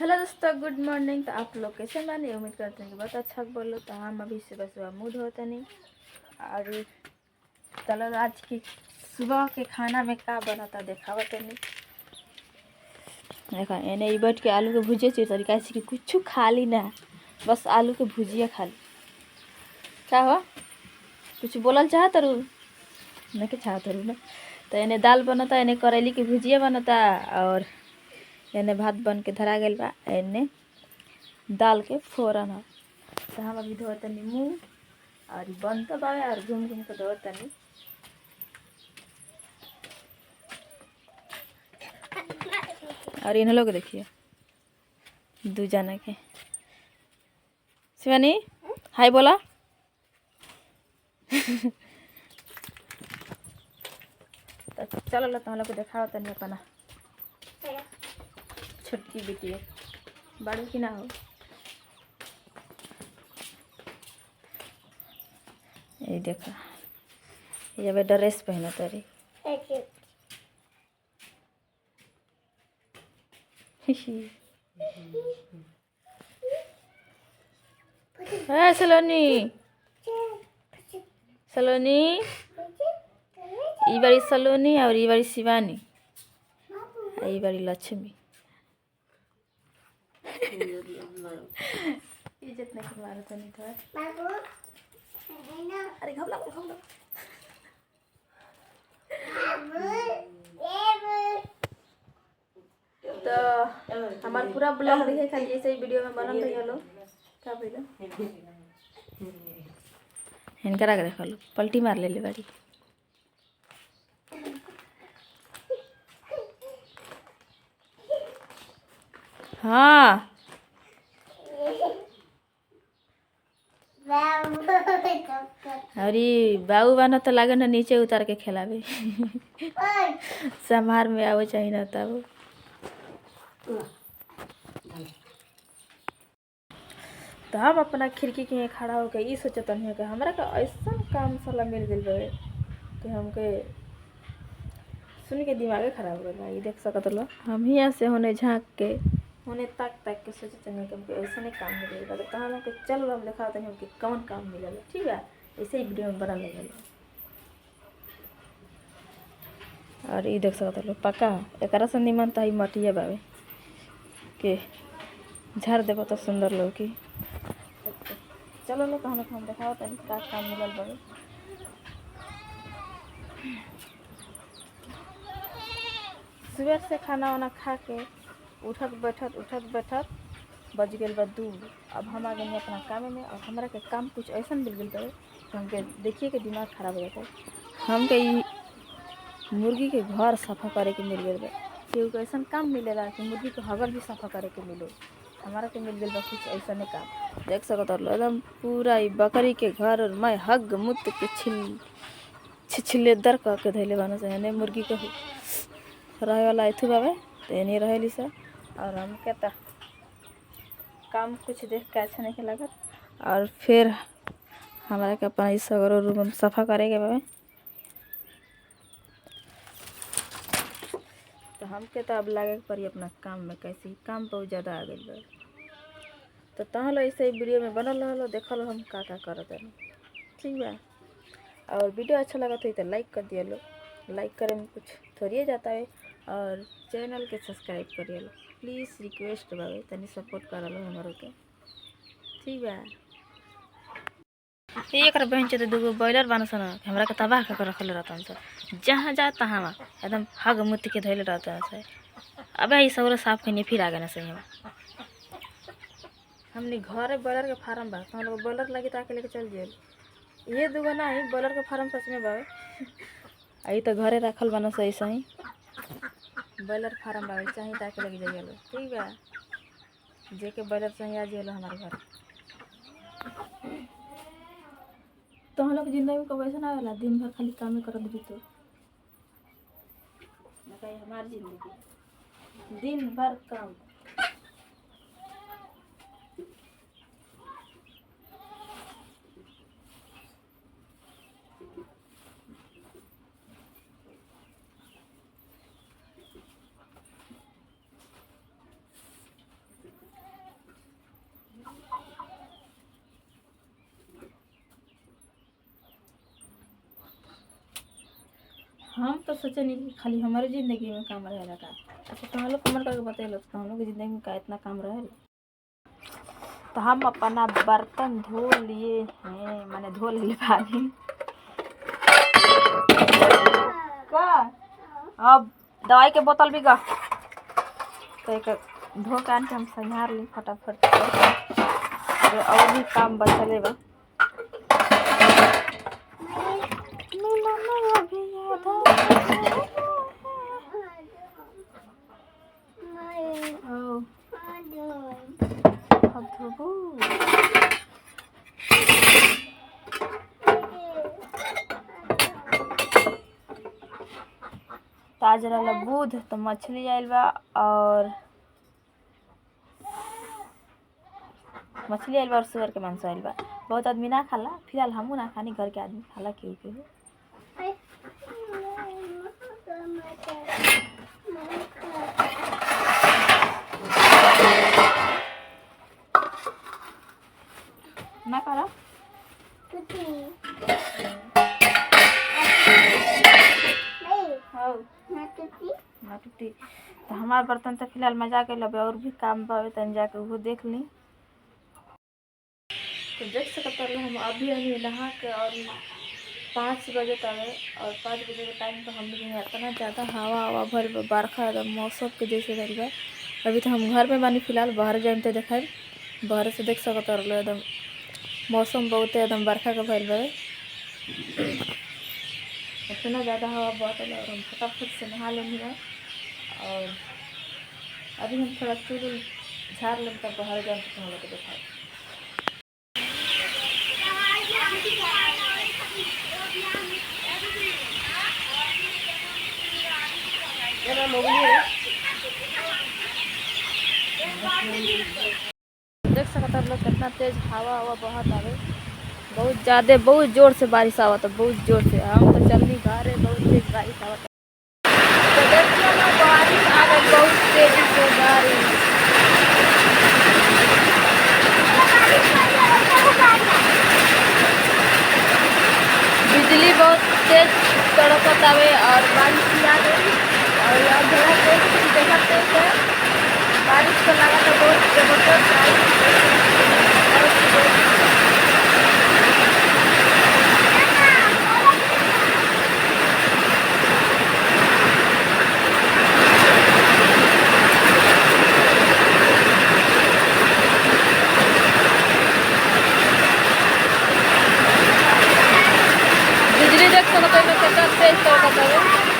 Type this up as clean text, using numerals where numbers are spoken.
Hello दोस्तों, good morning. तो आप लोग कैसे माने, उम्मीद करते हैं कि बहुत अच्छा बोलो। तो हम अभी सुबह सुबह मूड होता नहीं और चलो आज की सुबह के खाना में क्या बना था देखा बता नहीं। देखा एने बैठ के आलू के भुजिया चाहिए तरीका से कि कुछ खा ली ना, बस आलू के भुजिया खा ली। क्या हुआ, कुछ बोलल चाहत रू नहीं के चाहत रू ना। तो एने दाल बनता, एने करेली की भुजिया बनता और एने भात बन के धरा गल बा। एने दाल के फोरन है। तो हम अभी धोतनी मुँह और बन तो बावे और घूम घूम के धोतनी। और इन लोग देखिए दू जना के। शिवानी हाय बोला। तो चलो लो तुम लोग को देखा तनी अपना छोटकी बेटी बड़ी की ना हो। ये देखो ये ड्रेस पहना तरी सलोनी सलोनी ई बारी सलोनी और ई बारी शिवानी ई बारी लक्ष्मी। इज्जत नहीं मारो तो नहीं था। अरे घबला घबला। तो हमार पूरा ब्लॉग देखे खाली ऐसे ही वीडियो में बनल रही लो। क्या बोला इनकरा के देखो पलटी मार ले बाड़ी। हाँ अरे बाबू बना तो लागे ना नीचे उतार के खिलावे। समार में आओ चाहिए ना तब। तो हम अपना खिड़की के खड़ा होकर ये सोचता नहीं कि हमारा का ऐसा काम साला मिल गई बे कि हमके सुन के दिमागे खराब हो गया। ये देख सकते लो हम ही से होने झाँक के होने तक के सोचते हैं कि हमको ऐसा नहीं काम मिलेगा। तो हम चल हम दिखाते हैं हमके कौन काम मिलेगा। ठीक है ऐसे ही वीडियो में बना लगे। और ये देख सकते लो पक्का एक से निमन तो मटिया बाबे के झाड़ देव तो सुंदर लौकी। चलो लो तो हम दिखाओ तनी का काम मिलल बाबे। सुबह से खाना वाना खा के उठत बैठत बज गए बा 2। अब हम आ गए अपना काम में और हमारा के काम कुछ ऐसा मिल गई बड़े कि हमके देखिए कि दिमाग खराब हो जाता है। हमके मुर्गी के घर सफा करे के मिल गए बा। केहू ऐसा काम मिलेला कि मुर्गी के हगल भी सफा करे के मिले। हमारा के मिल गई बा कुछ ऐसा नहीं काम। देख सकते एकदम पूरा बकरी के घर और मैं हग मुत के छिछलेदर करके धैले बना से मुर्गी के रहे वाला एथु बाबे तो नहीं रहेली सर। और हम कहता काम कुछ देख के अच्छा नहीं लगा। और फिर हमारा के अपना इस रूम सफा करेंगे बाबे। तो हम कहता अब लगे पड़ी अपना काम में कैसे ही काम बहुत ज़्यादा आ गई बा। तो तहलो ऐसे ही वीडियो में बनल रहो देखल हम का करत है। ठीक बा और वीडियो अच्छा लगा तो लाइक कर दिया लो। लाइक करे में कुछ थोड़ी जाता है और चैनल के सब्सक्राइब करिए लो प्लीज़ रिक्वेस्ट बाबे तनी सपोर्ट कर लो हमारे के। ठीक बा एक बहन से दूगो बॉयलर बना सन हमरा के तबाह कर रखल रहता है। जहाँ जा तहाँ एकदम हग मुत के धैले रहता है। अब ये सब साफ करने फिर आ गए ना सही हम हमने घर बॉयलर के फार्म बा तो हम लोग बॉयलर लगे ताके लेके चल जाए। ये दूगो ना ही बॉयलर के फार्म सच में बाबे आई तो घरे रखल बना सही सही बॉयलर फार्म बाबे चाहिए ताके लगे जाइए लो। ठीक बा जेके बॉयलर चाहिए आ जाइए हमारे घर। तो हम लोग जिंदगी में कब ऐसा ना वाला दिन भर खाली काम करत भी तो हमारी जिंदगी दिन भर काम। हम तो सोचे नहीं कि खाली हमारे ज़िंदगी में काम रहेला का। अच्छा तो हम लोग कमेंट करके बताइए तो हम लोग की ज़िंदगी में का इतना काम रहेला। तो हम अपना बर्तन धो लिए हैं, मैंने धो लिए पानी का। अब दवाई के बोतल भी गा तो एक धो के आन के हम संहार ली फटाफट और भी काम बचले बा। आज रहला बुध तो मछली आइल बा और सुअर के मांस आइल बा। बहुत आदमी ना खाला, फिलहाल हमू ना खानी, घर के आदमी खाला केहू केहू। ना करा ना टूटी। तो हमारे बर्तन तो फिलहाल मजा के लबे और भी काम बावे तन जाके वो देख ली। तो देख सकते हैं हम अभी अभी नहा के और 5 बजे तक और 5 बजे के टाइम तो हम लोग यहाँ इतना ज़्यादा हवा भर बरखा एकदम मौसम के जैसे लग रहा है। अभी तो हम घर में बानी, फिलहाल बाहर जाए तो देखाए बाहर से देख सकते रहो एकदम मौसम बहुत एकदम बरखा का भर बे इतना ज़्यादा हवा बहुत है और हम फटाफट से नहा लेंगे। और अभी हम थोड़ा चूल झाड़ लें तब बाहर जाए तो हम लोग को दिखाए। देख सकते हैं लोग कितना तेज हवा बहुत आवे, बहुत ज़्यादा बहुत ज़ोर से बारिश आवा तो बहुत ज़ोर से हम तो चलनी घर है, बहुत तेज बारिश आवा तो देखिए ना बारिश आ गई बहुत तेजी से बारिश। बिजली बहुत तेज कड़कत आवे और बारिश भी आ गई और यहाँ थोड़ा तेज देखा तेज है बारिश को लगा तो बहुत जबरदस्त बिजली देख सकते हैं कितना तेज कड़कत आवे।